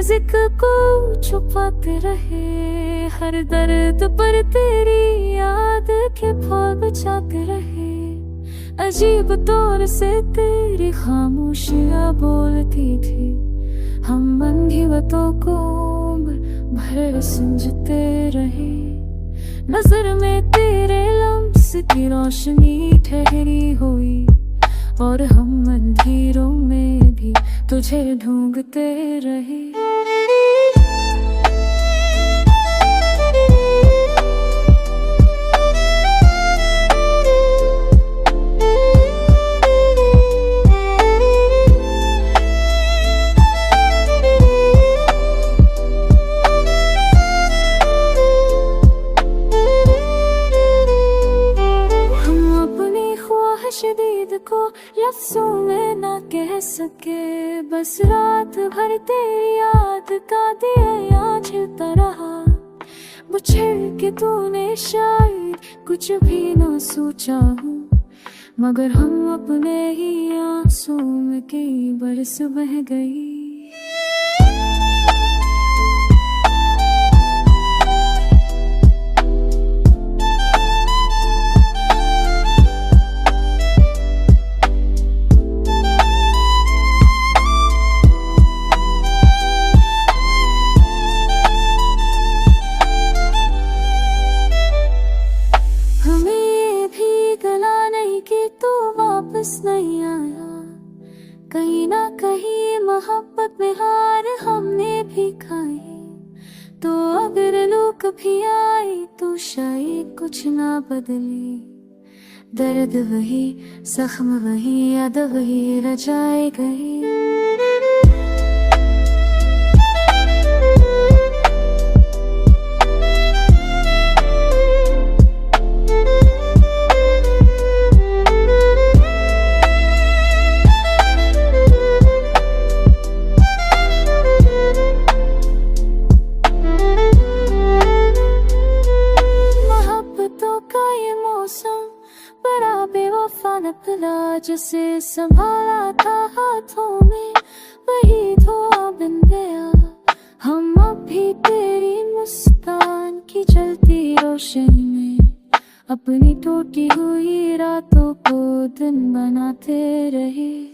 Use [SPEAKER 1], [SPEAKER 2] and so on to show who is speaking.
[SPEAKER 1] जिक्र को छुपाते रहे, हर दर्द पर तेरी याद के फूल बचाते रहे। अजीब तौर से तेरी खामोशियाँ बोलती थी, हम बंधुआतों को उम्र भर समझते रहे। नजर में तेरे लम्स की रोशनी ठहरी हुई, और हम अंधेरों में भी तुझे ढूंढते रहे। शदीद को लफ्ज़ों में ना कह सके, बस रात भर तेरी याद का दिया जलता रहा। बुझल के तूने शायद कुछ भी ना सोचा हो, मगर हम अपने ही आंसू में कई बरस बह गई। वापस नहीं आया, कहीं ना कहीं मोहब्बत में हार हमने भी खाई। तो अगर लोग कभी आए तो शायद कुछ ना बदले, दर्द वही, जख्म वही, याद वही रह जाए गई। बड़ा बेवफा नकला जिसे संभाला था हाथों में, वही धोआ बन गया। हम अब भी तेरी मुस्कान की जलती रोशनी में अपनी टूटी हुई रातों को दिन बनाते रहे।